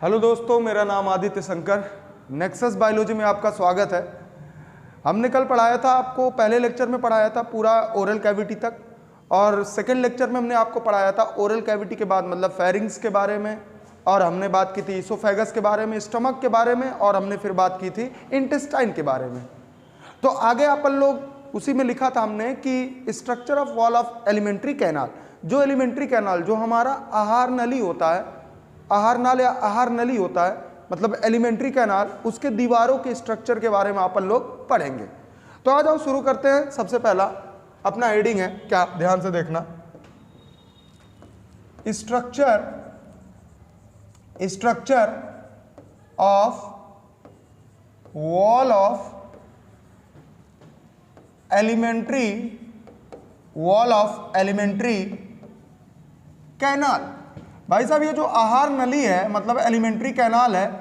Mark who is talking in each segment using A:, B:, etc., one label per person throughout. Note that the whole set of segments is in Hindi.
A: हेलो दोस्तों, मेरा नाम आदित्य शंकर। नेक्सस बायोलॉजी में आपका स्वागत है। हमने कल पढ़ाया था, आपको पहले लेक्चर में पढ़ाया था पूरा ओरल कैविटी तक, और सेकंड लेक्चर में हमने आपको पढ़ाया था ओरल कैविटी के बाद मतलब फेरिंग्स के बारे में, और हमने बात की थी इसोफेगस के बारे में, स्टमक के बारे में, और हमने फिर बात की थी इंटेस्टाइन के बारे में। तो आगे अपन लोग उसी में लिखा था हमने कि structure of wall of alimentary canal, जो एलिमेंट्री कैनाल जो हमारा आहार नली होता है, आहार नाल या आहार नली होता है, मतलब एलिमेंट्री कैनाल, उसके दीवारों के स्ट्रक्चर के बारे में अपन लोग पढ़ेंगे। तो आ जाओ शुरू करते हैं। सबसे पहला अपना हेडिंग है, क्या ध्यान से देखना, structure of wall of alimentary canal. भाई साहब, ये जो आहार नली है मतलब एलिमेंट्री कैनाल है,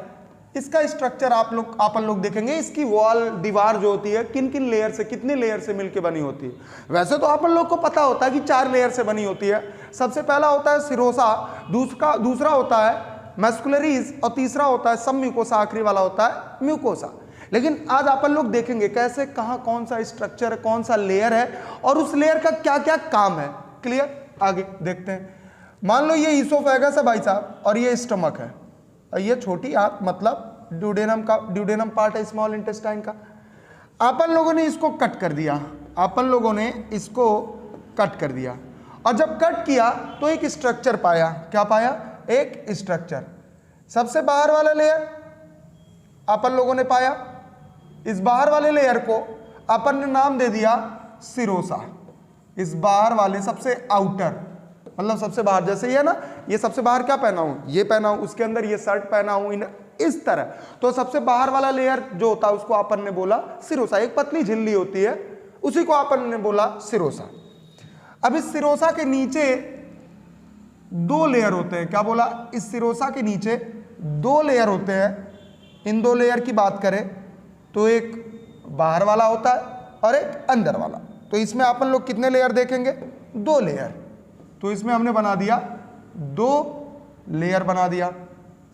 A: इसका स्ट्रक्चर अपन लोग देखेंगे। इसकी वॉल, दीवार जो होती है, किन किन लेयर से, कितने लेयर से मिलकर बनी होती है। वैसे तो अपन लोग को पता होता है कि 4 लेयर से बनी होती है। सबसे पहला होता है सिरोसा, दूसरा होता है मस्कुलरीज, और तीसरा होता है सब म्यूकोसा, आखिरी वाला होता है म्यूकोसा। लेकिन आज अपन लोग देखेंगे कैसे, कहाँ कौन सा स्ट्रक्चर है, कौन सा लेयर है, और उस लेयर का क्या क्या काम है। क्लियर? आगे देखते हैं। मान लो ये ईसोफेगस है भाई साहब, और ये स्टमक है, और ये छोटी आंत मतलब ड्यूडेनम पार्ट है स्मॉल इंटेस्टाइन का। अपन लोगों ने इसको कट कर दिया, और जब कट किया तो एक स्ट्रक्चर पाया। क्या पाया? एक स्ट्रक्चर। सबसे बाहर वाला लेयर अपन लोगों ने पाया, इस बाहर वाले लेयर को अपन ने नाम दे दिया सिरोसा। इस बाहर वाले सबसे आउटर, मतलब सबसे बाहर, जैसे ये है ना, ये सबसे बाहर क्या पहना हूं, ये पहना हूं, उसके अंदर ये शर्ट पहना हूं, इस तरह। तो सबसे बाहर वाला लेयर जो होता है उसको अपन ने बोला सिरोसा। एक पतली झिल्ली होती है, उसी को अपन ने बोला सिरोसा। अब इस सिरोसा के नीचे 2 लेयर होते हैं। क्या बोला? इस सिरोसा के नीचे 2 लेयर होते हैं। इन 2 लेयर की बात करें तो एक बाहर वाला होता है और एक अंदर वाला। तो इसमें अपन लोग कितने लेयर देखेंगे? 2 लेयर। तो इसमें हमने बना दिया 2 लेयर बना दिया।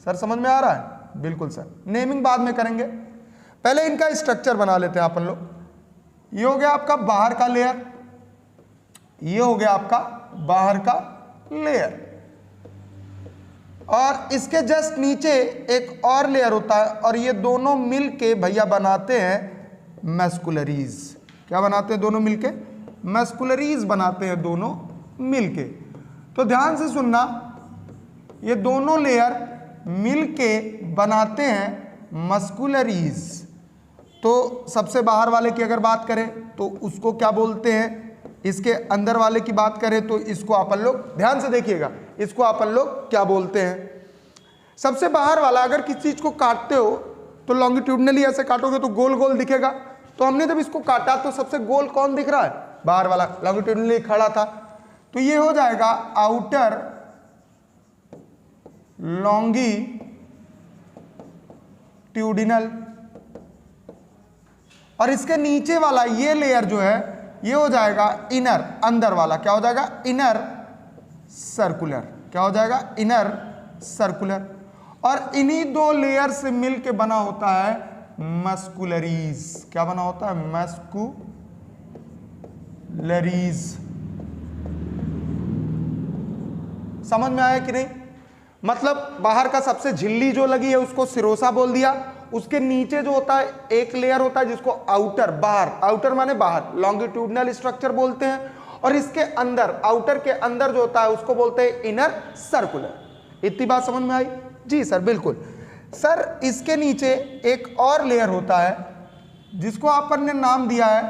A: सर समझ में आ रहा है? बिल्कुल सर। नेमिंग बाद में करेंगे, पहले इनका स्ट्रक्चर बना लेते हैं अपन लोग। ये हो गया आपका बाहर का लेयर, ये हो गया आपका बाहर का लेयर, और इसके जस्ट नीचे एक और लेयर होता है, और ये दोनों मिलके भैया बनाते हैं मस्कुलरीज। क्या बनाते हैं दोनों मिलके? मस्कुलरीज बनाते हैं दोनों मिलके। तो ध्यान से सुनना, ये दोनों लेयर मिलके बनाते हैं मस्कुलरीज। तो सबसे बाहर वाले की अगर बात करें तो उसको क्या बोलते हैं, इसके अंदर वाले की बात करें तो इसको अपन लोग, ध्यान से देखिएगा, इसको अपन लोग क्या बोलते हैं। सबसे बाहर वाला, अगर किसी चीज को काटते हो तो लॉन्गिट्यूडनली ऐसे काटोगे तो गोल गोल दिखेगा। तो हमने जब इसको काटा तो सबसे गोल कौन दिख रहा है? बाहर वाला। लॉन्गिट्यूडनली खड़ा था, तो ये हो जाएगा आउटर लॉन्गिट्यूडिनल, और इसके नीचे वाला ये लेयर जो है ये हो जाएगा इनर, अंदर वाला। क्या हो जाएगा? Inner circular. क्या हो जाएगा? Inner circular. और इन्हीं 2 लेयर से मिलके बना होता है मस्कुलरीज। क्या बना होता है? मस्कुलरीज। समझ में आया कि नहीं? मतलब बाहर का सबसे झिल्ली जो लगी है उसको सिरोसा बोल दिया। उसके नीचे जो होता है एक लेयर होता है जिसको आउटर, बाहर, आउटर माने बाहर, लॉन्गिट्यूडनल स्ट्रक्चर बोलते हैं। और इसके अंदर, आउटर के अंदर जो होता है उसको बोलते हैं इनर सर्कुलर। इतनी बात समझ में आई? जी सर बिल्कुल। सर इसके नीचे एक और लेयर होता है जिसको अपन ने नाम दिया है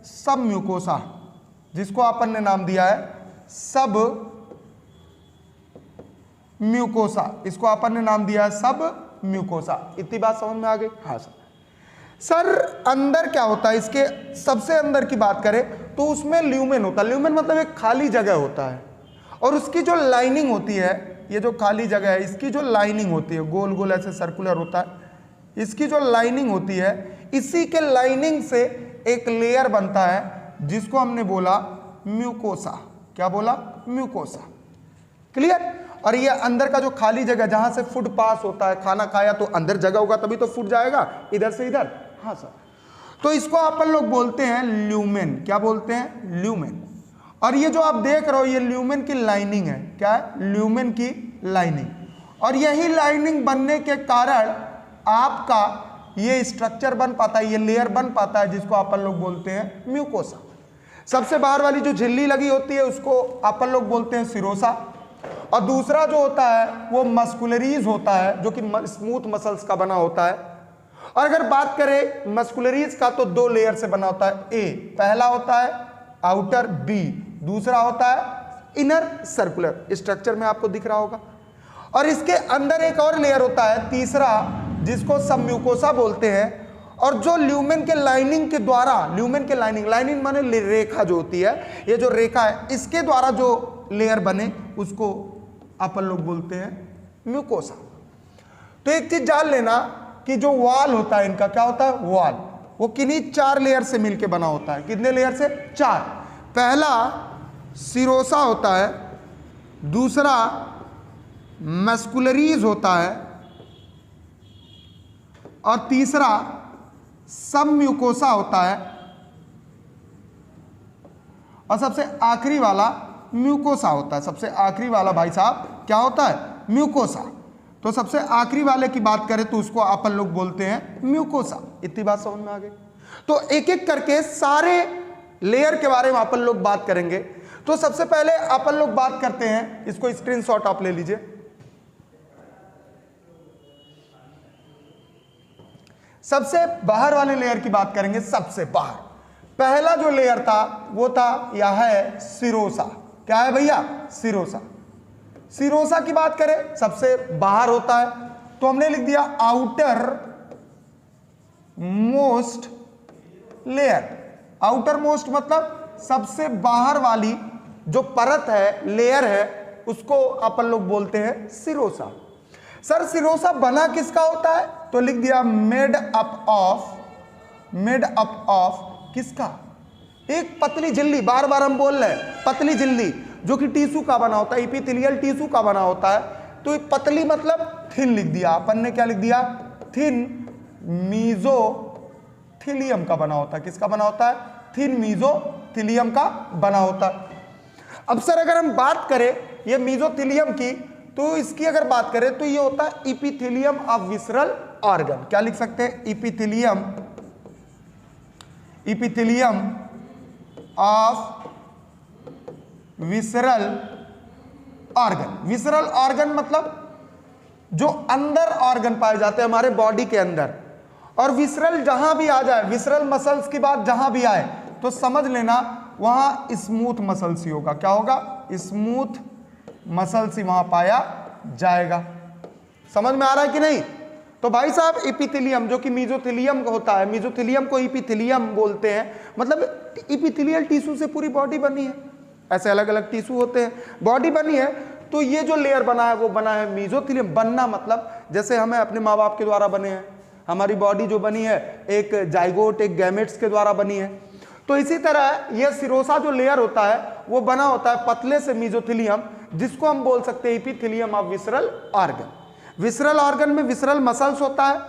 A: सब म्यूकोसा, जिसको अपन ने नाम दिया है सब म्यूकोसा। इसको अपन ने नाम दिया है सब म्यूकोसा। इतनी बात समझ में आ गई? हाँ सर। सर अंदर क्या होता है? इसके सबसे अंदर की बात करें तो उसमें ल्यूमेन होता है। ल्यूमेन मतलब एक खाली जगह होता है, और उसकी जो लाइनिंग होती है, ये जो खाली जगह है इसकी जो लाइनिंग होती है, गोल गोल ऐसे सर्कुलर होता है, इसकी जो लाइनिंग होती है, इसी के लाइनिंग से एक लेयर बनता है जिसको हमने बोला म्यूकोसा। क्या बोला? म्यूकोसा। क्लियर? और ये अंदर का जो खाली जगह जहां से फूड पास होता है, खाना खाया तो अंदर जगह होगा तभी तो फूड जाएगा इधर से इधर। हाँ सर, तो इसको अपन लोग बोलते हैं ल्यूमेन। क्या बोलते हैं? ल्यूमेन। और ये जो आप देख रहे हो ये ल्यूमेन की लाइनिंग है। क्या है? ल्यूमेन की लाइनिंग। और यही लाइनिंग बनने के कारण आपका ये स्ट्रक्चर बन पाता है, ये लेयर बन पाता है, जिसको अपन लोग बोलते हैं म्यूकोसा। सबसे बाहर वाली जो झिल्ली लगी होती है उसको अपन लोग बोलते हैं सिरोसा, और दूसरा जो होता है वो मस्कुलरीज होता है, जो कि स्मूथ मसल्स का बना होता है। और अगर बात करें मस्कुलरीज का तो दो लेयर से बना होता है। ए पहला होता है आउटर, बी दूसरा होता है इनर सर्कुलर। स्ट्रक्चर में आपको दिख रहा होगा। और इसके अंदर एक और लेयर होता है तीसरा, जिसको सबम्यूकोसा बोलते हैं। और जो ल्यूमेन के लाइनिंग के द्वारा, ल्यूमेन के लाइनिंग माने रेखा जो होती है, ये जो रेखा है इसके द्वारा जो लेयर बने उसको अपन लोग बोलते हैं म्यूकोसा। तो एक चीज जान लेना कि जो वॉल होता है इनका, क्या होता है? वॉल, वो किन्हीं 4 लेयर से मिलके बना होता है। कितने लेयर से? 4। पहला सिरोसा होता है, दूसरा मस्कुलरीज होता है, और तीसरा सबम्यूकोसा होता है, और सबसे आखिरी वाला म्यूकोसा होता है। सबसे आखिरी वाला भाई साहब क्या होता है? म्यूकोसा। तो सबसे आखिरी वाले की बात करें तो उसको अपन लोग बोलते हैं म्यूकोसा। इतनी बात समझ में आ गई? तो एक एक करके सारे लेयर के बारे में अपन लोग बात करेंगे। तो सबसे पहले अपन लोग बात करते हैं, इसको स्क्रीनशॉट आप ले लीजिए। सबसे बाहर वाले लेयर की बात करेंगे। सबसे बाहर पहला जो लेयर था वो था, यह है सिरोसा। क्या है भैया? सिरोसा। सिरोसा की बात करें सबसे बाहर होता है, तो हमने लिख दिया outer most layer. Outer most मतलब सबसे बाहर वाली जो परत है, लेयर है, उसको अपन लोग बोलते हैं सिरोसा। सर सिरोसा बना किसका होता है? तो लिख दिया मेड अप ऑफ किसका? एक पतली झिल्ली। बार बार हम बोल रहे हैं पतली झिल्ली, जो कि टिश्यू का बना होता है, इपिथेलियल टिश्यू का बना होता है। तो ये पतली मतलब थिन लिख दिया अपन ने। क्या लिख दिया? थिन मीजोथिलियम का बना होता है। किसका बना होता है? थिन मीजोथिलियम का बना होता है। अब सर अगर हम बात करें ये मीजोथिलियम की, तो इसकी अगर बात करें तो ये होता है इपिथेलियम ऑफ विसरल ऑर्गन। क्या लिख सकते हैं? Epithelium of visceral organ. Visceral organ मतलब जो अंदर ऑर्गन पाए जाते हैं हमारे बॉडी के अंदर। और विसरल जहां भी आ जाए, विसरल मसल्स की बात जहां भी आए तो समझ लेना वहां स्मूथ मसल्स ही होगा। क्या होगा? स्मूथ मसल्स ही वहां पाया जाएगा। समझ में आ रहा है कि नहीं? तो भाई साहब इपिथेलियम जो कि मीजोथिलियम का होता है, मीजोथिलियम को इपिथेलियम बोलते हैं। मतलब इपिथेलियल टिश्यू से पूरी बॉडी बनी है। ऐसे अलग अलग टिश्यू होते हैं, बॉडी बनी है। तो ये जो लेयर बना है वो बना है मीजोथिलियम। बनना मतलब जैसे हमें अपने माँ बाप के द्वारा बने हैं, हमारी बॉडी जो बनी है एक जाइगोट, एक गैमेट्स के द्वारा बनी है। तो इसी तरह ये सिरोसा जो लेयर होता है वो बना होता है पतले से मीजोथिलियम, जिसको हम बोल सकते हैं epithelium of visceral organ. Visceral organ में विसरल मसल्स होता है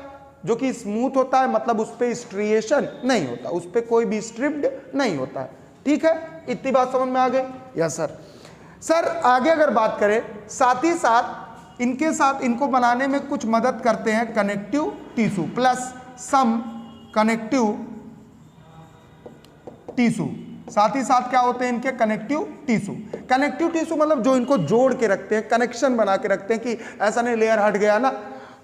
A: जो कि स्मूथ होता है, मतलब उस पर स्ट्रिएशन नहीं होता, उस पर कोई भी स्ट्रिप्ड नहीं होता है। ठीक है, इतनी बात समझ में आ गई? Yes sir. सर आगे अगर बात करें, साथ ही साथ इनके साथ इनको बनाने में कुछ मदद करते हैं कनेक्टिव टिश्यू प्लस सम कनेक्टिव टिश्यू। साथ ही साथ क्या होते हैं इनके? Connective tissue. कनेक्टिव टिश्यू मतलब जो इनको जोड़ के रखते हैं, कनेक्शन बना के रखते हैं कि ऐसा नहीं लेयर हट गया ना।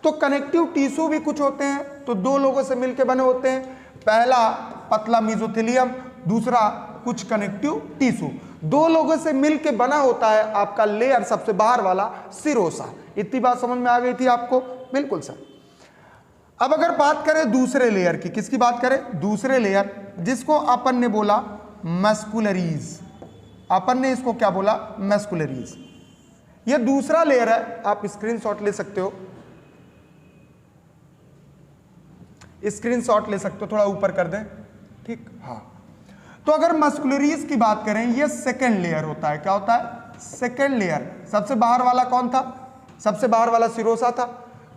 A: तो कनेक्टिव टिश्यू भी कुछ होते हैं, तो दो लोगों से मिलकर बने होते हैं। पहला पतला मीजोथिलियम, दूसरा कुछ कनेक्टिव टिश्यू। दो लोगों से मिलकर बना होता है आपका लेयर, सबसे बाहर वाला सिरोसा। इतनी बात समझ में आ गई थी आपको? बिल्कुल सर। अब अगर बात करें दूसरे लेयर की, किसकी बात करें? दूसरे लेयर, जिसको अपन ने बोला मस्कुलरीज। अपन ने इसको क्या बोला? मस्कुलरीज। ये दूसरा लेयर है, आप स्क्रीनशॉट ले सकते हो, स्क्रीनशॉट ले सकते हो, थोड़ा ऊपर कर दें। ठीक, हाँ। तो अगर मस्कुलरीज की बात करें, ये सेकेंड लेयर होता है। क्या होता है? Second layer. सबसे बाहर वाला कौन था? सबसे बाहर वाला सिरोसा था।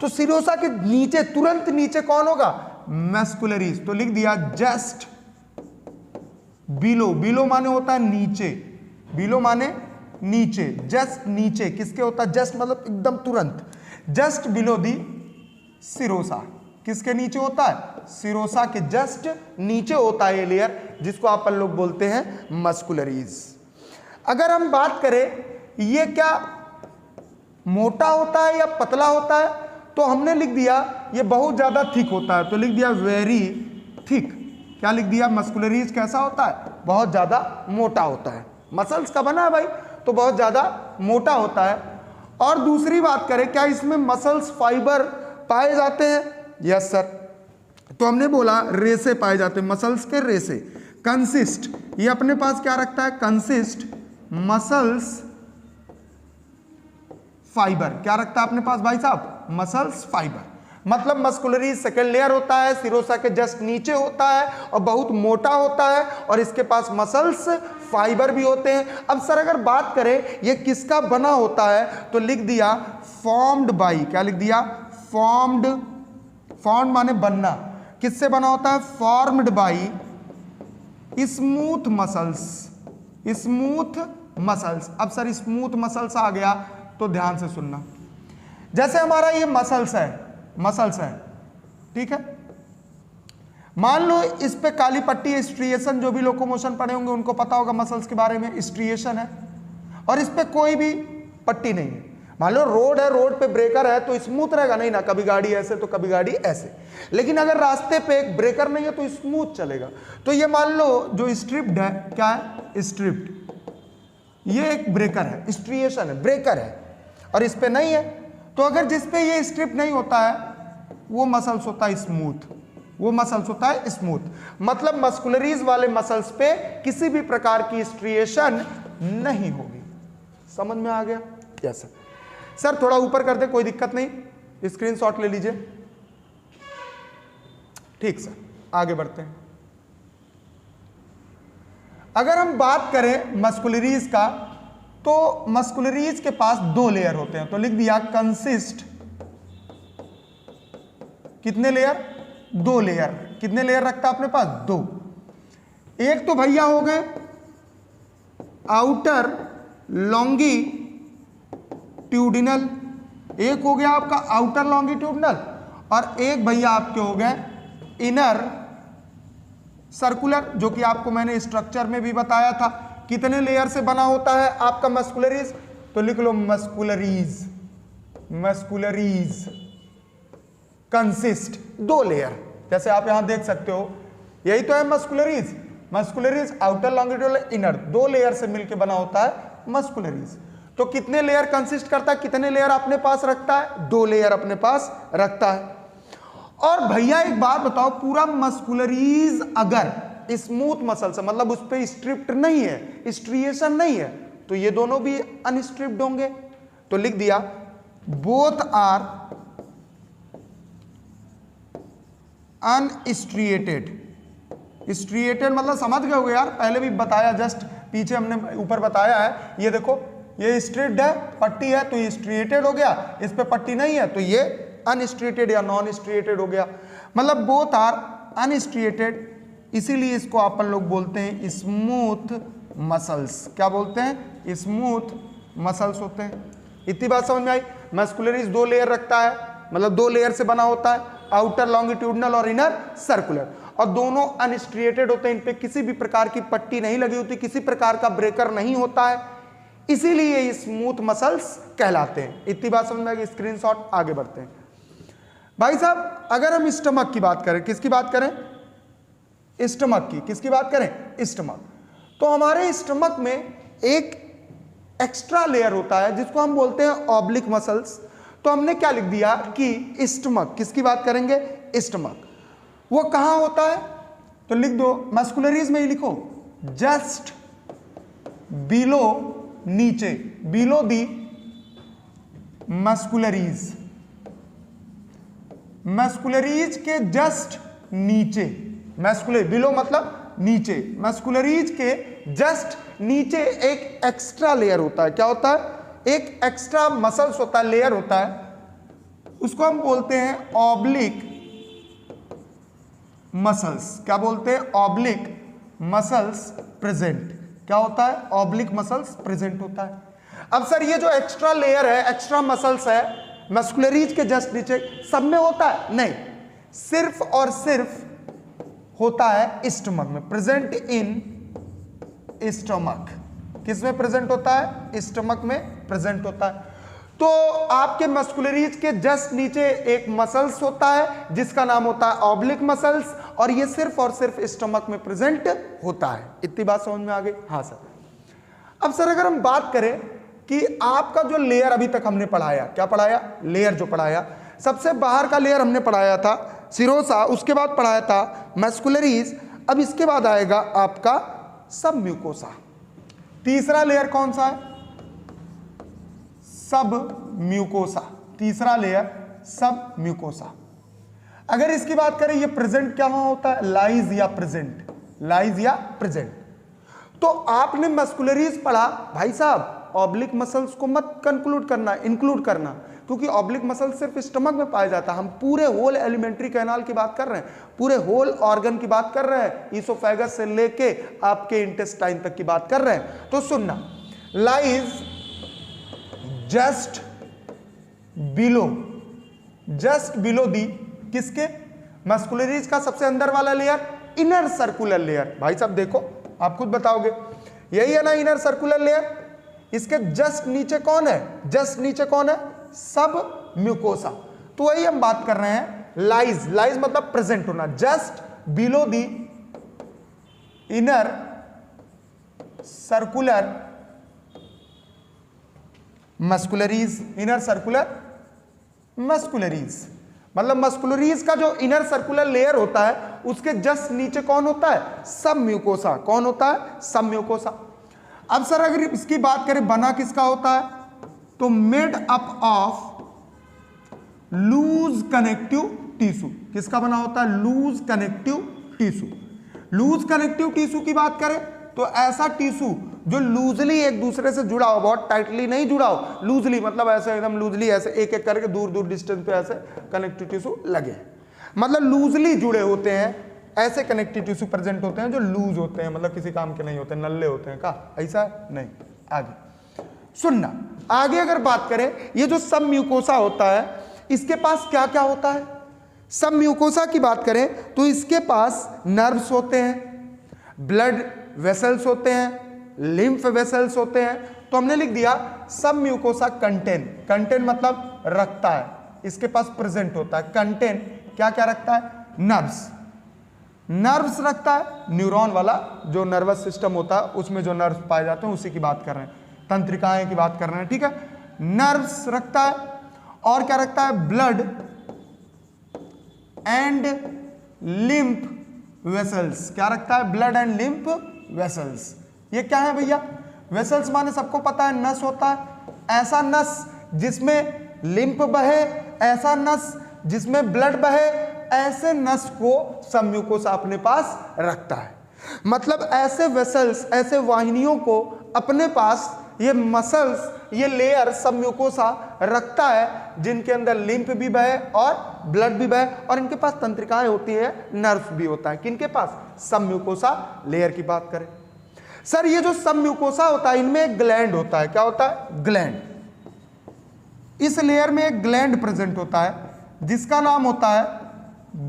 A: तो सिरोसा के नीचे, तुरंत नीचे कौन होगा? मस्कुलरीज। तो लिख दिया जस्ट बिलो। बिलो माने होता है नीचे, बिलो माने नीचे, जस्ट नीचे किसके होता है? जस्ट मतलब एकदम तुरंत, जस्ट बिलो दी सिरोसा। किसके नीचे होता है? सिरोसा के जस्ट नीचे होता है ये लेयर, जिसको अपन लोग बोलते हैं मस्कुलरीज। अगर हम बात करें ये क्या मोटा होता है या पतला होता है, तो हमने लिख दिया ये बहुत ज्यादा थिक होता है, तो लिख दिया वेरी थिक। क्या लिख दिया? मस्कुलरीज कैसा होता है? बहुत ज्यादा मोटा होता है। मसल्स का बना है भाई, तो बहुत ज्यादा मोटा होता है। और दूसरी बात करें, क्या इसमें मसल्स फाइबर पाए जाते हैं? Yes sir. तो हमने बोला रेसे पाए जाते हैं, मसल्स के रेसे। कंसिस्ट, ये अपने पास क्या रखता है? Consist muscles fibre. क्या रखता है अपने पास भाई साहब? Muscles fibre. मतलब मस्कुलरीज सेकेंड लेयर होता है, सिरोसा के जस्ट नीचे होता है और बहुत मोटा होता है, और इसके पास मसल्स फाइबर भी होते हैं। अब सर अगर बात करें ये किसका बना होता है, तो लिख दिया फॉर्म्ड बाई। क्या लिख दिया? फॉर्म्ड। फॉर्म्ड माने बनना। किससे बना होता है? Formed by smooth muscles. Smooth muscles. अब सर स्मूथ मसल्स आ गया तो ध्यान से सुनना। जैसे हमारा ये मसल्स है, मसल्स है, ठीक है। मान लो इस पे काली पट्टी स्ट्रिएशन, जो भी लोकोमोशन पढ़े होंगे उनको पता होगा मसल्स के बारे में, स्ट्रिएशन है, और इस पे कोई भी पट्टी नहीं है। मान लो रोड है, रोड पे ब्रेकर है तो स्मूथ रहेगा नहीं ना, कभी गाड़ी ऐसे तो कभी गाड़ी ऐसे। लेकिन अगर रास्ते पे एक ब्रेकर नहीं है तो स्मूथ चलेगा। तो ये मान लो जो स्ट्रिप्ड है, क्या है? स्ट्रिप्ड। ये एक ब्रेकर है, स्ट्रिएशन है, ब्रेकर है, और इस पे नहीं है। तो अगर जिस पे ये स्ट्रिप नहीं होता है वो मसल्स होता है स्मूथ, वो मसल्स होता है स्मूथ। मतलब मस्कुलरीज वाले मसल्स पे किसी भी प्रकार की स्ट्रिएशन नहीं होगी। समझ में आ गया? Yes sir. थोड़ा ऊपर कर दे, कोई दिक्कत नहीं, स्क्रीनशॉट ले लीजिए। ठीक सर, आगे बढ़ते हैं। अगर हम बात करें मस्कुलरीज का, तो मस्कुलरीज के पास दो लेयर होते हैं, तो लिख दिया कंसिस्ट। कितने लेयर? दो लेयर। कितने लेयर रखता है अपने पास? दो। एक तो भैया हो गए आउटर लॉन्गिट्यूडिनल, एक हो गया आपका आउटर लॉन्गिट्यूडिनल, और एक भैया आपके हो गए इनर सर्कुलर, जो कि आपको मैंने स्ट्रक्चर में भी बताया था। कितने लेयर से बना होता है आपका मस्कुलरीज? तो लिख लो मस्कुलरीज। मस्कुलरीज कंसिस्ट, दो लेयर। जैसे आप यहां देख सकते हो, यही तो है muscularis. Muscularis outer longitudinal, inner, दो लेयर से मिलकर बना होता है मस्कुलरीज। तो कितने लेयर कंसिस्ट करता है? कितने लेयर अपने पास रखता है? दो लेयर अपने पास रखता है। और भैया एक बात बताओ, पूरा मस्कुलरीज अगर स्मूथ मसल्स है, मतलब उस पर स्ट्रिप्ड नहीं है, स्ट्रिएशन नहीं है, तो ये दोनों भी अनस्ट्रिप्ड होंगे। तो लिख दिया बोथ आर अनस्ट्रिएटेड। स्ट्रिएटेड मतलब समझ गए हो यार, पहले भी बताया, जस्ट पीछे हमने ऊपर बताया है। ये देखो, ये स्ट्रिप्ड है, पट्टी है, तो ये स्ट्रिएटेड हो गया। इस पे पट्टी नहीं है तो ये अनस्ट्रिएटेड या नॉन स्ट्रिएटेड हो गया। मतलब बोथ आर अनस्ट्रिएटेड, इसीलिए इसको अपन लोग बोलते हैं स्मूथ मसल्स। क्या बोलते हैं? स्मूथ मसल्स होते हैं। इतनी बात समझ में आई? मस्कुलरीज दो लेयर रखता है, मतलब दो लेयर से बना होता है, आउटर लॉन्गिट्यूडिनल और इनर सर्कुलर, और दोनों अनस्ट्रिएटेड होते हैं। इन पे किसी भी प्रकार की पट्टी नहीं लगी होती, किसी प्रकार का ब्रेकर नहीं होता है, इसीलिए ये स्मूथ मसल्स कहलाते हैं। इतनी बात समझ में आई? स्क्रीनशॉट, आगे बढ़ते हैं। भाई साहब अगर हम स्टमक की बात करें, किसकी बात करें? स्टमक की। किसकी बात करें? स्टमक। तो हमारे स्टमक में एक एक्स्ट्रा लेयर होता है जिसको हम बोलते हैं ऑब्लिक मसल्स। तो हमने क्या लिख दिया कि स्टमक, किसकी बात करेंगे? स्टमक। वो कहां होता है? तो लिख दो, मस्कुलरीज में ही लिखो, जस्ट बिलो, नीचे, बिलो दी मस्कुलरीज। मस्कुलरीज के जस्ट नीचे, मस्कुलर बिलो मतलब नीचे, मस्कुलरीज के जस्ट नीचे एक एक्स्ट्रा लेयर होता है। क्या होता है? एक एक्स्ट्रा मसल्स होता है, लेयर होता है, उसको हम बोलते हैं ऑब्लिक मसल्स। क्या बोलते हैं? Oblique muscles present. क्या होता है? ऑब्लिक मसल्स प्रेजेंट होता है। अब सर ये जो एक्स्ट्रा लेयर है, एक्स्ट्रा मसल्स है मस्कुलरीज के जस्ट नीचे, सब में होता है? नहीं, सिर्फ और सिर्फ होता है स्टमक में, प्रेजेंट इन स्टमक। किस में प्रेजेंट होता है? स्टमक में प्रेजेंट होता है। तो आपके मस्कुलरीज के जस्ट नीचे एक मसल्स होता है जिसका नाम होता है ऑब्लिक मसल्स, और ये सिर्फ और सिर्फ स्टमक में प्रेजेंट होता है। इतनी बात समझ में आ गई? हाँ सर। अब सर अगर हम बात करें कि आपका जो लेयर अभी तक हमने पढ़ाया, क्या पढ़ाया? लेयर जो पढ़ाया, सबसे बाहर का लेयर हमने पढ़ाया था सिरोसा, उसके बाद पढ़ाया था मस्कुलरीज, अब इसके बाद आएगा आपका सब म्यूकोसा। तीसरा लेयर कौन सा है? सब म्यूकोसा। तीसरा लेयर सब म्यूकोसा। अगर इसकी बात करें, ये प्रेजेंट क्या होता है? लाइज या प्रेजेंट, लाइज या प्रेजेंट। तो आपने मस्कुलरीज पढ़ा, भाई साहब ऑब्लिक मसल्स को मत कंक्लूड करना, इंक्लूड करना, क्योंकि ऑब्लिक मसल सिर्फ स्टमक में पाया जाता है। हम पूरे होल एलिमेंट्री कैनाल की बात कर रहे हैं, पूरे होल ऑर्गन की बात कर रहे हैं, ईसोफेगस से लेके आपके इंटेस्टाइन तक की बात कर रहे हैं। तो सुनना, लाइज जस्ट बिलो दी किसके? मस्कुलरीज का सबसे अंदर वाला लेयर, इनर सर्कुलर लेयर। भाई साहब देखो, आप खुद बताओगे, यही है ना इनर सर्कुलर लेयर। इसके जस्ट नीचे कौन है? जस्ट नीचे कौन है? सब म्यूकोसा। तो वही हम बात कर रहे हैं, लाइज। लाइज मतलब प्रेजेंट होना, just below the inner circular muscularis. Inner circular muscularis मतलब मस्कुलरीज का जो इनर सर्कुलर लेयर होता है उसके जस्ट नीचे कौन होता है? सब म्यूकोसा। कौन होता है? सब म्यूकोसा। अब सर अगर इसकी बात करें, बना किसका होता है? तो made up of loose connective tissue. किसका बना होता है? Loose connective tissue. Loose connective tissue की बात करें तो ऐसा टिश्यू जो लूजली एक दूसरे से जुड़ा हो, बहुत टाइटली नहीं जुड़ा हो, लूजली मतलब ऐसे एकदम लूजली, ऐसे एक एक करके दूर दूर डिस्टेंस पे ऐसे कनेक्टिव टिश्यू लगे, मतलब लूजली जुड़े होते हैं, ऐसे कनेक्टिव टिश्यू प्रेजेंट होते हैं जो लूज होते हैं, मतलब किसी काम के नहीं होते, नल्ले होते हैं। का ऐसा है? नहीं। आगे सुनना, आगे अगर बात करें, ये जो सब म्यूकोसा होता है इसके पास क्या क्या होता है? सब म्यूकोसा की बात करें तो इसके पास नर्व्स होते हैं, ब्लड वेसल्स होते हैं, लिम्फ वेसल्स होते हैं। तो हमने लिख दिया सब म्यूकोसा कंटेन। कंटेन मतलब रखता है, इसके पास प्रेजेंट होता है। कंटेन क्या क्या रखता है? नर्व्स। नर्व्स रखता है, न्यूरॉन वाला जो नर्वस सिस्टम होता है उसमें जो नर्व्स पाए जाते हैं उसी की बात कर रहे हैं, तंत्रिकाएं की बात कर रहे हैं, ठीक है। नर्व्स रखता है, और क्या रखता है? Blood and lymph vessels. क्या रखता है? Blood and lymph vessels. ये क्या है भैया? वेसल्स माने सबको पता है नस होता है, ऐसा नस जिसमें लिम्फ बहे, ऐसा नस जिसमें ब्लड बहे, ऐसे नस को सब म्यूकोसा अपने पास रखता है। मतलब ऐसे वेसल्स, ऐसे वाहिनियों को अपने पास ये मसल्स, ये लेयर सब म्यूकोसा रखता है जिनके अंदर लिम्फ भी बहे और ब्लड भी बहे, और इनके पास तंत्रिकाएं होती है, नर्व्स भी होता है। किनके पास? सब म्यूकोसा लेयर की बात करें सर, ये जो सब म्यूकोसा होता है इनमें एक ग्लैंड होता है। क्या होता है? ग्लैंड। इस लेयर में एक ग्लैंड प्रेजेंट होता है जिसका नाम होता है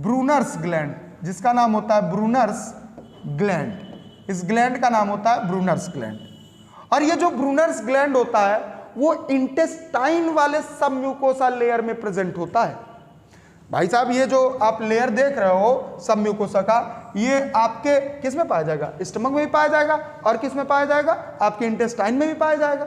A: ब्रूनर्स ग्लैंड। जिसका नाम होता है ब्रूनर्स ग्लैंड। इस ग्लैंड का नाम होता है ब्रूनर्स ग्लैंड। और ये जो ब्रूनर्स ग्लैंड होता है वो इंटेस्टाइन वाले सब म्यूकोसा लेयर में प्रेजेंट होता है। भाई साहब ये जो आप लेयर देख रहे हो सब म्यूकोसा का, ये आपके किस में पाया जाएगा? स्टमक में भी पाया जाएगा, और किस में पाया जाएगा? आपके इंटेस्टाइन में भी पाया जाएगा।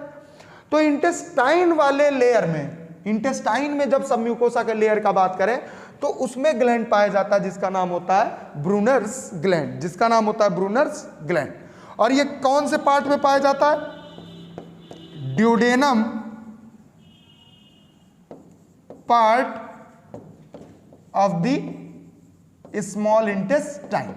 A: तो इंटेस्टाइन वाले लेयर में, इंटेस्टाइन में जब सब म्यूकोसा के लेयर का बात करें तो उसमें ग्लैंड पाया जाता है जिसका नाम होता है ब्रूनर्स ग्लैंड। जिसका नाम होता है ब्रूनर्स ग्लैंड। और ये कौन से पार्ट में पाया जाता है? Duodenum part of the small intestine,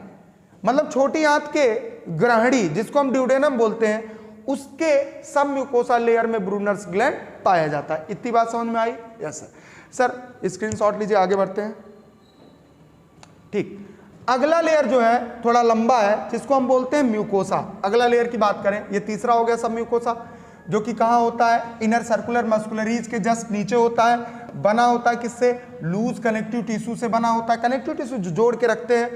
A: मतलब छोटी आंत के ग्रहणी जिसको हम ड्यूडेनम बोलते हैं, उसके सब म्यूकोसा लेयर में ब्रूनर्स ग्लैंड पाया जाता है। इतनी बात समझ में आई? Yes sir. सर स्क्रीनशॉट लीजिए, आगे बढ़ते हैं। ठीक, अगला लेयर जो है थोड़ा लंबा है, जिसको हम बोलते हैं म्यूकोसा। अगला लेयर की बात करें, ये तीसरा हो गया सब म्यूकोसा, जो कि कहाँ होता है? इनर सर्कुलर मस्कुलरीज के जस्ट नीचे होता है। बना होता है किससे? लूज कनेक्टिव टिश्यू से बना होता है। कनेक्टिव टिश्यू जो जोड़ के रखते हैं।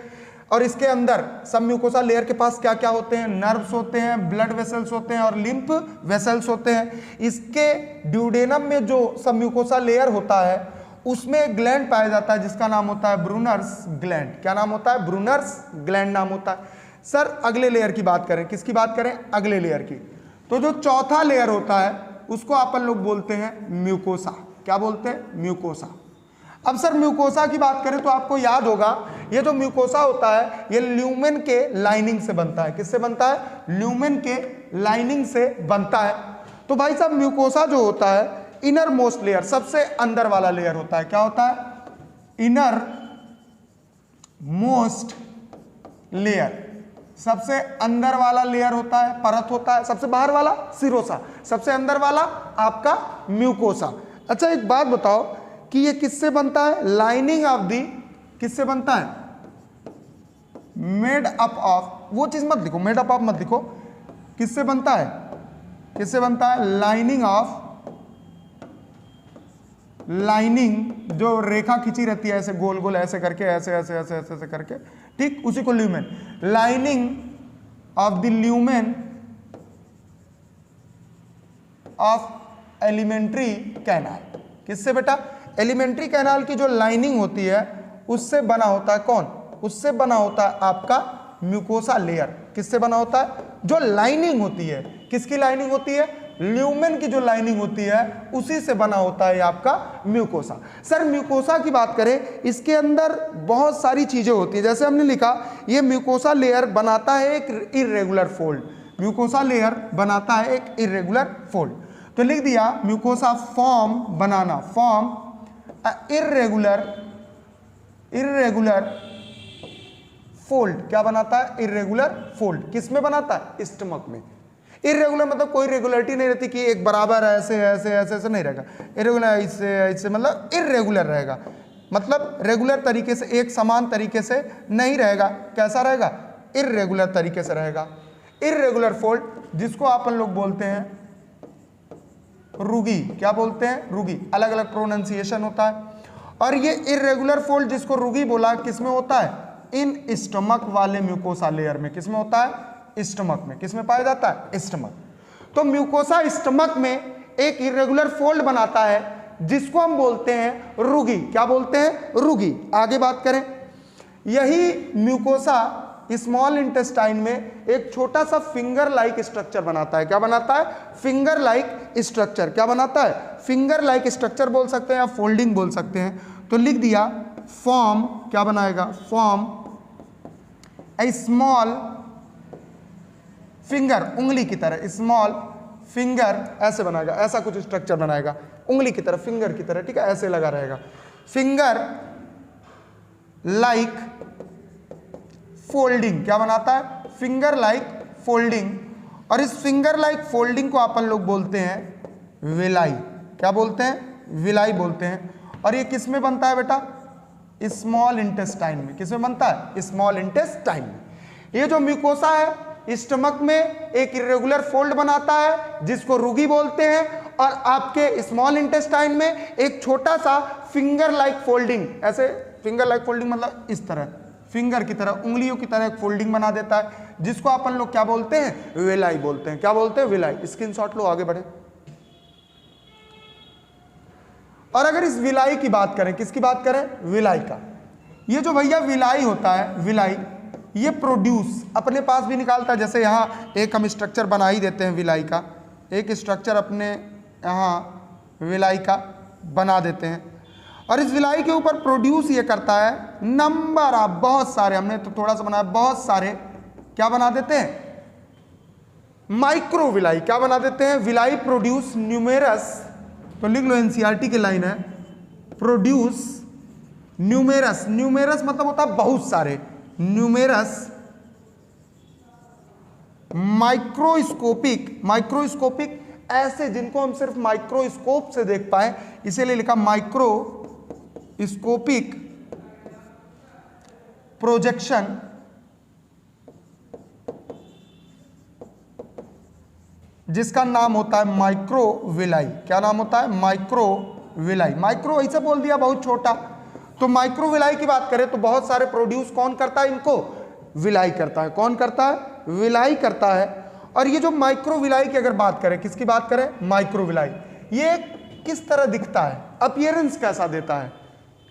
A: और इसके अंदर सब म्यूकोसा लेयर के पास क्या क्या होते हैं? नर्व्स होते हैं, ब्लड वेसल्स होते हैं और लिम्फ वेसल्स होते हैं। इसके ड्यूडेनम में जो सब म्यूकोसा लेयर होता है उसमें एक ग्लैंड पाया जाता है जिसका नाम होता है ब्रूनर्स ग्लैंड। क्या नाम होता है? ब्रूनर्स ग्लैंड नाम होता है। सर अगले लेयर की बात करें, किसकी बात करें? अगले लेयर की। तो जो चौथा लेयर होता है उसको अपन लोग बोलते हैं म्यूकोसा। क्या बोलते हैं? म्यूकोसा। अब सर म्यूकोसा की बात करें तो आपको याद होगा, ये जो म्यूकोसा होता है ये ल्यूमेन के लाइनिंग से बनता है। किससे बनता है? ल्यूमेन के लाइनिंग से बनता है। तो भाई साहब म्यूकोसा जो होता है इनर मोस्ट लेयर, सबसे अंदर वाला लेयर होता है। क्या होता है? इनर मोस्ट लेयर, सबसे अंदर वाला लेयर होता है, परत होता है। सबसे बाहर वाला सिरोसा, सबसे अंदर वाला आपका म्यूकोसा। अच्छा एक बात बताओ कि ये किससे बनता है? लाइनिंग ऑफ दी, किससे बनता है? मेड अप ऑफ, वो चीज मत लिखो, मेड अप ऑफ मत लिखो। किससे बनता है? किससे बनता है? लाइनिंग ऑफ, लाइनिंग जो रेखा खींची रहती है ऐसे गोल गोल ऐसे करके, ऐसे ऐसे ऐसे ऐसे ऐसे करके, ठीक, उसी को lumen. Lining of the lumen of alimentary canal. किससे बेटा? एलिमेंट्री कैनाल की जो लाइनिंग होती है उससे बना होता है कौन? उससे बना होता है आपका म्यूकोसा लेयर। किससे बना होता है? जो लाइनिंग होती है, किसकी लाइनिंग होती है? ल्यूमेन की जो लाइनिंग होती है उसी से बना होता है आपका म्यूकोसा। सर म्यूकोसा की बात करें, इसके अंदर बहुत सारी चीजें होती हैं। जैसे हमने लिखा, ये म्यूकोसा लेयर बनाता है एक इर्रेगुलर फोल्ड। म्यूकोसा लेयर बनाता है एक इर्रेगुलर फोल्ड। तो लिख दिया म्यूकोसा फॉर्म बनाना, फॉर्म इर्रेगुलर फोल्ड। क्या बनाता है? Irregular fold. किस में बनाता है? स्टमक में। इर्रेगुलर मतलब कोई रेगुलरिटी नहीं रहती कि एक बराबर ऐसे ऐसे ऐसे ऐसे नहीं रहेगा। इर्रेगुलर इससे मतलब इर्रेगुलर रहेगा, मतलब रेगुलर तरीके से, एक समान तरीके से नहीं रहेगा। कैसा रहेगा? इर्रेगुलर तरीके से रहेगा। इर्रेगुलर फोल्ड जिसको अपन लोग बोलते हैं रुगी। क्या बोलते हैं? रुगी। अलग अलग प्रोनाउंसिएशन होता है। और ये इर्रेगुलर फोल्ड जिसको रुगी बोला, किस में होता है? इन स्टमक वाले म्यूकोसा लेयर में। किस में होता है? स्टमक में। किस में पाया जाता है? स्टमक। तो म्यूकोसा स्टमक में एक इर्रेगुलर फोल्ड बनाता है जिसको हम बोलते हैं रुगी। क्या बोलते हैं? रुगी। आगे बात करें, यही म्यूकोसा स्मॉल इंटेस्टाइन में एक छोटा सा फिंगर लाइक स्ट्रक्चर बनाता है। क्या बनाता है? Finger like structure. क्या बनाता है? फिंगर लाइक स्ट्रक्चर बोल सकते हैं या फोल्डिंग बोल सकते हैं। तो लिख दिया फॉर्म, क्या बनाएगा? फॉर्म ए स्मॉल फिंगर, उंगली की तरह, स्मॉल फिंगर ऐसे बनाएगा, ऐसा कुछ स्ट्रक्चर बनाएगा उंगली की तरह, फिंगर की तरह, ठीक है, ऐसे लगा रहेगा। Finger like folding. क्या बनाता है? Finger like folding. और इस फिंगर लाइक फोल्डिंग को अपन लोग बोलते हैं विलाई। क्या बोलते हैं? विलाई बोलते हैं। और ये किस में बनता है बेटा? स्मॉल इंटेस्टाइन में। किस में बनता है? स्मॉल इंटेस्टाइन में। ये जो म्यूकोसा है स्टमक में एक इर्रेगुलर फोल्ड बनाता है जिसको रुगी बोलते हैं, और आपके स्मॉल इंटेस्टाइन में एक छोटा सा फिंगर लाइक फोल्डिंग, ऐसे फिंगर लाइक फोल्डिंग मतलब इस तरह, फिंगर की तरह, उंगलियों की तरह एक फोल्डिंग बना देता है जिसको अपन लोग क्या बोलते हैं? विलाई बोलते हैं। क्या बोलते हैं? विलाई। स्क्रीनशॉट लो, आगे बढ़े। और अगर इस विलाई की बात करें, किसकी बात करें? विलाई का। ये जो भैया विलाई होता है, विलाई, ये प्रोड्यूस अपने पास भी निकालता है। जैसे यहाँ एक हम स्ट्रक्चर बना ही देते हैं विलाई का, एक स्ट्रक्चर अपने यहाँ विलाई का बना देते हैं, और इस विलाई के ऊपर प्रोड्यूस ये करता है नंबर ऑफ, बहुत सारे, हमने तो थोड़ा सा बनाया, बहुत सारे क्या बना देते हैं? Micro villi. क्या बना देते हैं? Villi produce numerous. तो लिख लो, एनसीईआरटी की लाइन है, प्रोड्यूस न्यूमेरस। न्यूमेरस मतलब होता है बहुत सारे, न्यूमेरस माइक्रोस्कोपिक ऐसे जिनको हम सिर्फ माइक्रोस्कोप से देख पाए, इसीलिए लिखा माइक्रोस्कोपिक प्रोजेक्शन जिसका नाम होता है माइक्रोविलाई। क्या नाम होता है? माइक्रोविलाई। माइक्रो ऐसे बोल दिया बहुत छोटा, तो माइक्रोविलाई की बात करें तो बहुत सारे प्रोड्यूस कौन करता है इनको? विलाई करता है। कौन करता है? विलाई करता है। और ये जो माइक्रोविलाई की अगर बात करें, किसकी बात करें? माइक्रोविलाई। ये किस तरह दिखता है? अपीयरेंस कैसा देता है?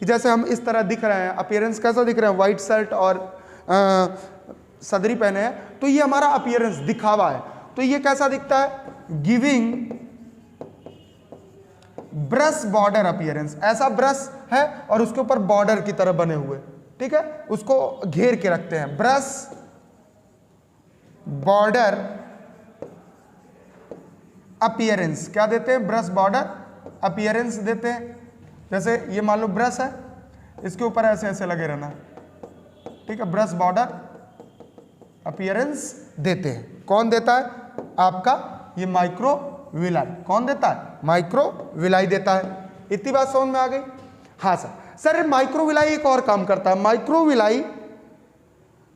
A: कि जैसे हम इस तरह दिख रहे हैं, अपीयरेंस कैसा दिख रहे हैं? व्हाइट शर्ट और सदरी पहने हैं, तो ये हमारा अपीयरेंस दिखावा है। तो ये कैसा दिखता है? Giving brush border appearance. ऐसा ब्रश है और उसके ऊपर बॉर्डर की तरह बने हुए, ठीक है, उसको घेर के रखते हैं। ब्रश बॉर्डर अपीयरेंस क्या देते हैं? ब्रश बॉर्डर अपीयरेंस देते हैं। जैसे ये मान लो ब्रश है, इसके ऊपर ऐसे ऐसे लगे रहना, ठीक है, ब्रश बॉर्डर अपीयरेंस देते हैं। कौन देता है? आपका ये माइक्रोविलाई। कौन देता है? माइक्रोविलाई देता है। इतनी बात समझ में आ गई? हाँ सर माइक्रोविलाई एक और काम करता है। माइक्रोविलाई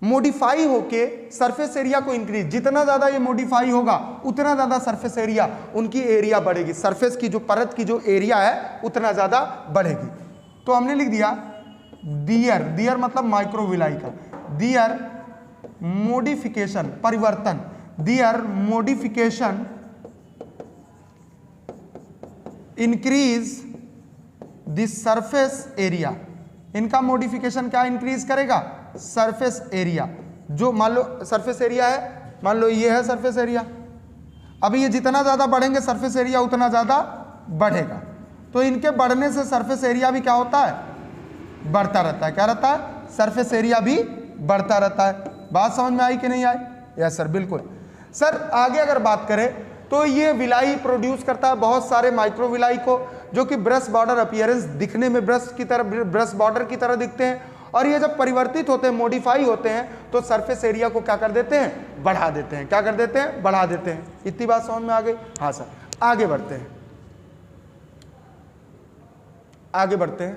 A: मॉडिफाई होके सरफेस एरिया को इंक्रीज, जितना ज्यादा ये मॉडिफाई होगा उतना ज्यादा सरफेस एरिया, उनकी एरिया बढ़ेगी, सरफेस की जो परत की जो एरिया है उतना ज्यादा बढ़ेगी। तो हमने लिख दिया दियर, दियर मतलब माइक्रोविलाई का, दियर मॉडिफिकेशन परिवर्तन, their modification increase the surface area. इनका मॉडिफिकेशन क्या इंक्रीज करेगा? Surface area. जो मान लो सरफेस एरिया है, मान लो ये है सरफेस एरिया, अभी ये जितना ज्यादा बढ़ेंगे सरफेस एरिया उतना ज्यादा बढ़ेगा। तो इनके बढ़ने से सरफेस एरिया भी क्या होता है? बढ़ता रहता है। क्या रहता है? सरफेस एरिया भी बढ़ता रहता है। बात समझ में आई कि नहीं आई? यस सर, बिल्कुल। सर आगे अगर बात करें तो ये विलाई प्रोड्यूस करता है बहुत सारे माइक्रोविलाई को, जो कि ब्रश बॉर्डर अपीयरेंस, दिखने में ब्रश की तरह, ब्रश बॉर्डर की तरह दिखते हैं। और ये जब परिवर्तित होते हैं, मॉडिफाई होते हैं, तो सरफेस एरिया को क्या कर देते हैं? बढ़ा देते हैं। क्या कर देते हैं? बढ़ा देते हैं। इतनी बात समझ में आ गई? हाँ सर, आगे बढ़ते हैं, आगे बढ़ते हैं।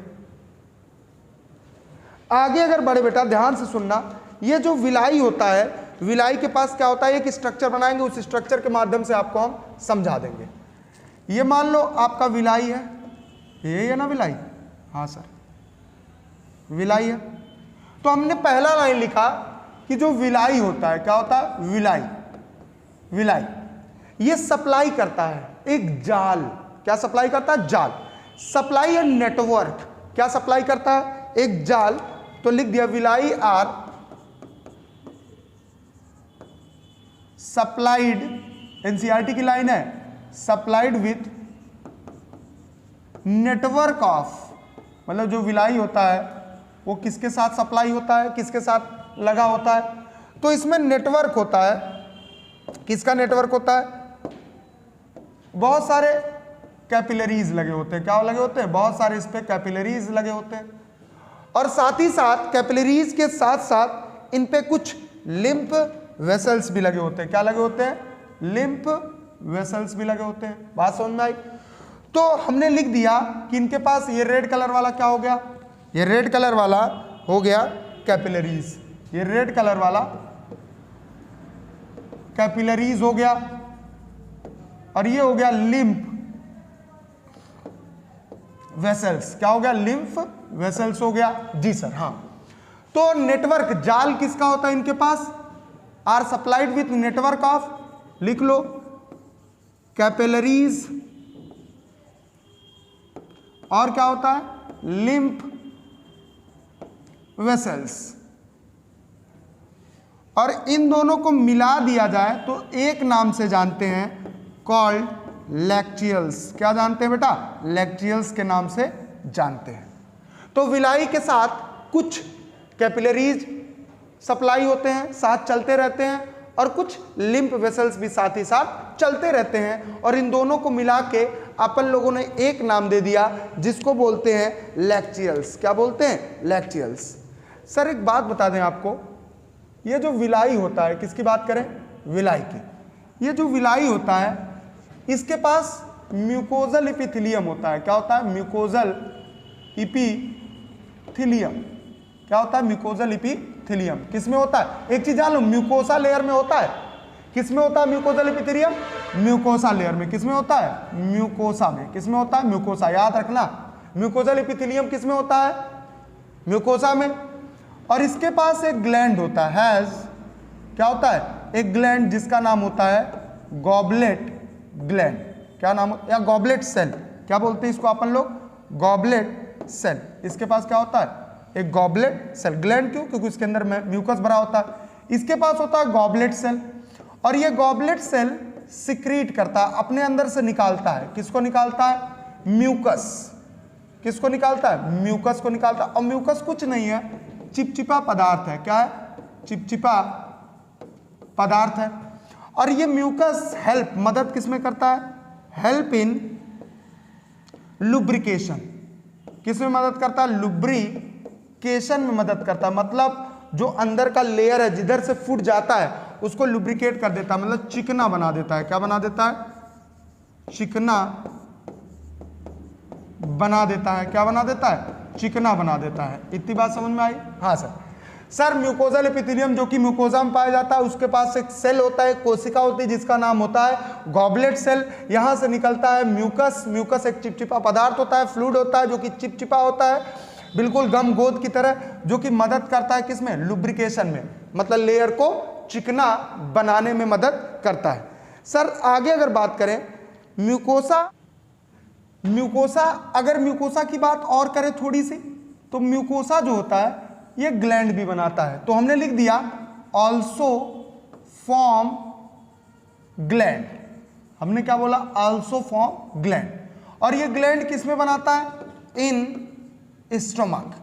A: आगे अगर बढ़े बेटा ध्यान से सुनना, ये जो विलाई होता है, विलाई के पास क्या होता है? एक स्ट्रक्चर बनाएंगे, उस स्ट्रक्चर के माध्यम से आपको हम समझा देंगे। ये मान लो आपका विलाई है, ये है ना विलाई? हाँ सर, विलाई है। तो हमने पहला लाइन लिखा कि जो विलाई होता है, क्या होता है? विलाई, विलाई ये सप्लाई करता है एक जाल। क्या सप्लाई करता है? जाल। Supply and network. क्या सप्लाई करता है? एक जाल। तो लिख दिया विलाई आर सप्लाइड, एनसीईआरटी की लाइन है, सप्लाइड विथ नेटवर्क ऑफ, मतलब जो विलाई होता है वो किसके साथ सप्लाई होता है, किसके साथ लगा होता है? तो इसमें नेटवर्क होता है। किसका नेटवर्क होता है? बहुत सारे कैपिलरीज लगे होते हैं। क्या लगे होते हैं? बहुत सारे इस पे कैपिलरीज लगे होते हैं। और साथ ही साथ कैपिलरीज के साथ साथ इन पे कुछ लिम्फ वेसल्स भी लगे होते हैं। क्या लगे होते हैं? लिम्फ वेसल्स भी लगे होते हैं। बात समझ में आई? तो हमने लिख दिया कि इनके पास ये रेड कलर वाला क्या हो गया? ये रेड कलर वाला हो गया कैपिलरीज। ये रेड कलर वाला कैपिलरीज हो गया, और ये हो गया लिम्फ वेसल्स। क्या हो गया? लिम्फ वेसल्स हो गया। जी सर, हाँ। तो नेटवर्क, जाल किसका होता है इनके पास? Are supplied with network of, लिख लो, कैपिलरीज, और क्या होता है? Lymph vessels. और इन दोनों को मिला दिया जाए तो एक नाम से जानते हैं, कॉल्ड लैक्टियल्स। क्या जानते हैं बेटा? लैक्टियल्स के नाम से जानते हैं। तो विलाई के साथ कुछ कैपिलरीज सप्लाई होते हैं, साथ चलते रहते हैं, और कुछ लिम्फ वेसल्स भी साथ ही साथ चलते रहते हैं। और इन दोनों को मिला के अपन लोगों ने एक नाम दे दिया जिसको बोलते हैं लैक्टियल्स। क्या बोलते हैं? लैक्टियल्स। सर एक बात बता दें आपको, ये जो विलाई होता है, किसकी बात करें? विलाई की। ये जो विलाई होता है इसके पास म्यूकोजल इपिथेलियम होता है। क्या होता है? Mucosal epithelium. क्या होता है? Mucosal epithelium. किसमें होता है? एक चीज जान लो, म्यूकोसा लेयर में होता है। किसमें होता है म्यूकोजल इपिथेलियम? म्यूकोसा लेयर में। किसमें होता है? म्यूकोसा में। किसमें होता है? म्यूकोसा। याद रखना, म्यूकोजल इपिथेलियम किसमें होता है? म्यूकोसा में। और इसके पास एक ग्लैंड होता है, हैज, क्या होता है? एक ग्लैंड जिसका नाम होता है गॉबलेट ग्लैंड। क्या नाम होता है? या गॉबलेट सेल। क्या बोलते हैं इसको अपन लोग? Goblet cell. इसके पास क्या होता है? एक गॉबलेट सेल। ग्लैंड क्यों? क्योंकि इसके अंदर म्यूकस भरा होता है। इसके पास होता है गॉबलेट सेल, और ये गॉबलेट सेल सिक्रीट करता है, अपने अंदर से निकालता है। किसको निकालता है? म्यूकस। किसको निकालता है? म्यूकस को निकालता है। और म्यूकस कुछ नहीं है, चिपचिपा पदार्थ है। क्या है? चिपचिपा पदार्थ है। और ये म्यूकस हेल्प, मदद किसमें करता है? Help in lubrication. किसमें मदद करता है? लुब्रिकेशन में मदद करता है। मतलब जो अंदर का लेयर है जिधर से फूड जाता है उसको लुब्रिकेट कर देता है, मतलब चिकना बना देता है। क्या बना देता है? चिकना बना देता है। क्या बना देता है? चिकना बना देता है। इतनी बात समझ में आई? हाँ सर। सर म्यूकोजल एपिथेलियम जो कि म्यूकोजा में पाया जाता है, उसके पास एक सेल होता है, कोशिका होती है जिसका नाम होता है गॉबलेट सेल। यहां से निकलता है म्यूकस। म्यूकस एक चिपचिपा पदार्थ होता है, फ्लूइड होता है जो कि चिपचिपा होता है, बिल्कुल गम गोद की तरह, जो कि मदद करता है किसमें? लुब्रिकेशन में, मतलब लेयर को चिकना बनाने में मदद करता है। सर आगे अगर बात करें म्यूकोसा, अगर म्यूकोसा की बात और करें थोड़ी सी, तो म्यूकोसा जो होता है ये ग्लैंड भी बनाता है। तो हमने लिख दिया ऑल्सो फॉर्म ग्लैंड। हमने क्या बोला? Also form gland. और ये ग्लैंड किसमें बनाता है? इन स्टमक,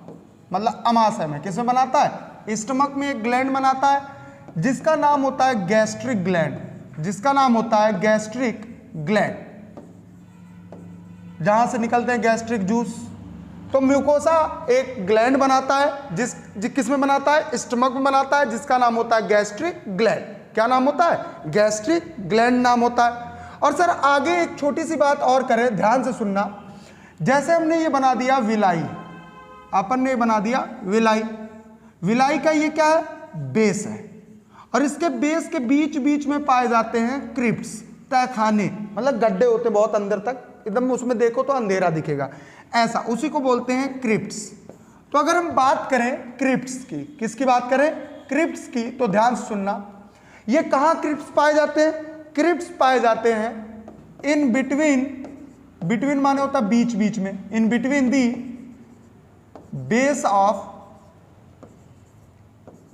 A: मतलब अमाशय में। किसमें बनाता है? स्टमक में एक ग्लैंड बनाता है जिसका नाम होता है गैस्ट्रिक ग्लैंड। जिसका नाम होता है गैस्ट्रिक ग्लैंड, जहां से निकलते हैं गैस्ट्रिक जूस। तो म्यूकोसा एक ग्लैंड बनाता है, जिस किसमें बनाता है? स्टमक में बनाता है, जिसका नाम होता है गैस्ट्रिक ग्लैंड। क्या नाम होता है? गैस्ट्रिक ग्लैंड नाम होता है। और सर आगे एक छोटी सी बात और करें, ध्यान से सुनना। जैसे हमने ये बना दिया विलाई, अपन ने बना दिया विलाई। विलाई का ये क्या है? बेस है। और इसके बेस के बीच बीच में पाए जाते हैं क्रिप्ट्स, तहखाने, मतलब गड्ढे होते बहुत अंदर तक, एकदम उसमें देखो तो अंधेरा दिखेगा, ऐसा, उसी को बोलते हैं क्रिप्ट्स। तो अगर हम बात करें क्रिप्ट्स की, किसकी बात करें? क्रिप्ट्स की, तो ध्यान से सुनना। ये कहां क्रिप्ट्स पाए जाते हैं? क्रिप्ट्स पाए जाते हैं इन बिटवीन, बिटवीन माने होता बीच बीच में, in between the base of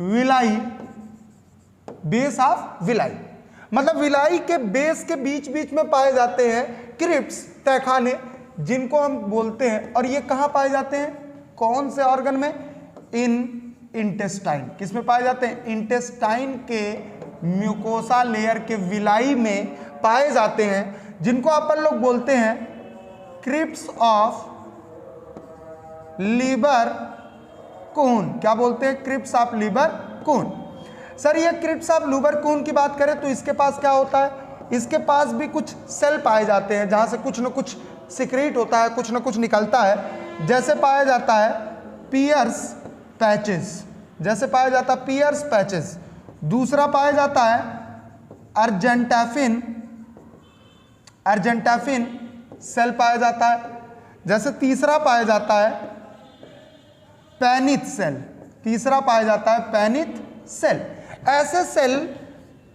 A: villi, base of villi, मतलब विलाई के बेस के बीच बीच में पाए जाते हैं क्रिप्ट्स, तहखाने, जिनको हम बोलते हैं। और ये कहां पाए जाते हैं? कौन से ऑर्गन में? इन इंटेस्टाइन। किस में पाए जाते हैं? इंटेस्टाइन के म्यूकोसा लेयर के विलाई में पाए जाते हैं, जिनको अपन लोग बोलते हैं क्रिप्ट्स ऑफ लीबर कून। क्या बोलते हैं? Crypts of Lieberkuhn. Sir ये क्रिप्ट्स ऑफ लीबर कून की बात करें तो इसके पास क्या होता है? इसके पास भी कुछ सेल पाए जाते हैं जहां से कुछ न कुछ सिक्रीट होता है, कुछ न कुछ निकलता है। जैसे पाया जाता है पियर्स पैचेस, जैसे पाया जाता है पियर्स पैचेस। दूसरा पाया जाता है अर्जेंटाफिन, अर्जेंटाफिन सेल पाया जाता है। जैसे तीसरा पाया जाता है पैनिथ सेल, तीसरा पाया जाता है पैनिथ सेल। ऐसे सेल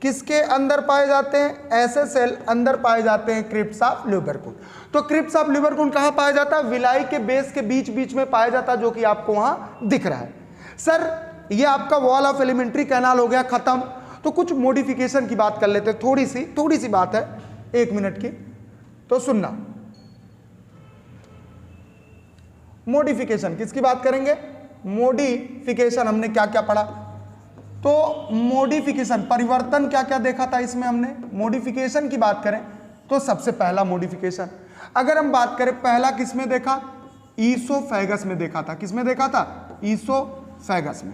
A: किसके अंदर पाए जाते हैं? ऐसे सेल अंदर पाए जाते हैं क्रिप्ट्स ऑफ ल्यूबरकून। तो क्रिप्ट्स ऑफ ल्यूबरकून कहां पाया जाता है? विलाई के बेस के बीच बीच में पाया जाता है, जो कि आपको वहां दिख रहा है। सर ये आपका वॉल ऑफ एलिमेंट्री कैनाल हो गया खत्म। तो कुछ मॉडिफिकेशन की बात कर लेते हैं, थोड़ी सी बात है, 1 मिनट की, तो सुनना। मॉडिफिकेशन किसकी बात करेंगे? मॉडिफिकेशन हमने क्या क्या पढ़ा? तो मॉडिफिकेशन, परिवर्तन क्या क्या देखा था इसमें हमने? मॉडिफिकेशन की बात करें तो सबसे पहला मॉडिफिकेशन अगर हम बात करें, पहला किसमें देखा? ईसोफेगस में देखा था। किसमें देखा था? ईसोफेगस में।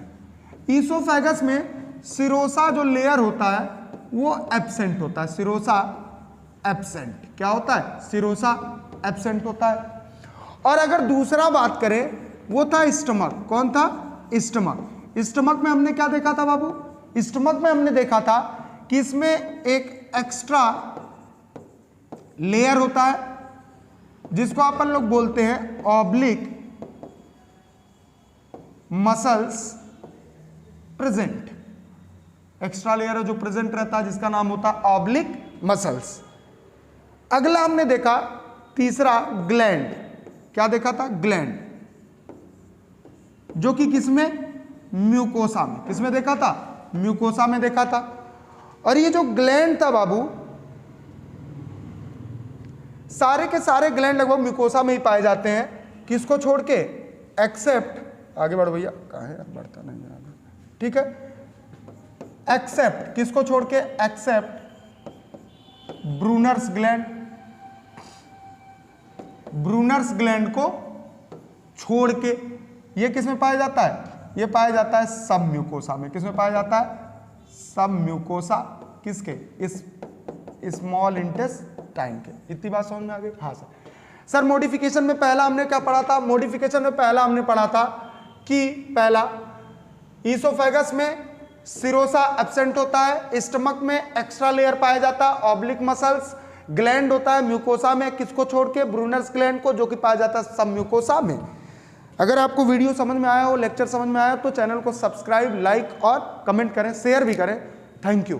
A: ईसोफेगस में सिरोसा जो लेयर होता है वो एब्सेंट होता है, सिरोसा एब्सेंट। क्या होता है? सिरोसा एब्सेंट होता है। और अगर दूसरा बात करें, वो था स्टमक। कौन था? स्टमक। स्टमक में हमने क्या देखा था बाबू? स्टमक में हमने देखा था कि इसमें एक एक्स्ट्रा लेयर होता है जिसको अपन लोग बोलते हैं oblique muscles present. Extra layer है जो प्रेजेंट रहता है, जिसका नाम होता है ऑब्लिक मसल्स। अगला हमने देखा तीसरा ग्लैंड। क्या देखा था? ग्लैंड, जो कि किसमें? म्यूकोसा में। किसमें देखा था? म्यूकोसा में देखा था। और ये जो ग्लैंड था बाबू, सारे के सारे ग्लैंड लगभग म्यूकोसा में ही पाए जाते हैं। किसको छोड़ के? एक्सेप्ट, आगे बढ़ो भैया, कहाँ है? बढ़ता नहीं है आगे, ठीक है। एक्सेप्ट, किसको छोड़ के? Except Brunner's gland. Brunner's gland को छोड़ के ये किस में पाया जाता है? ये पाया जाता है सब म्यूकोसा में। किस में पाया जाता है? सब म्यूकोसा। किसके? इस स्मॉल इंटेस्टाइन के। इतनी बात समझ में आ गई? हाँ सर। मॉडिफिकेशन में पहला हमने क्या पढ़ा था? मॉडिफिकेशन में पहला हमने पढ़ा था कि पहला ईसोफेगस में सिरोसा एब्सेंट होता है, स्टमक में एक्स्ट्रा लेयर पाया जाता है ऑब्लिक मसल्स, ग्लैंड होता है म्यूकोसा में। किसको छोड़ के? ब्रूनर्स ग्लैंड को, जो कि पाया जाता है सब म्यूकोसा में। अगर आपको वीडियो समझ में आया हो, लेक्चर समझ में आया हो, तो चैनल को सब्सक्राइब, लाइक और कमेंट करें, शेयर भी करें। Thank you.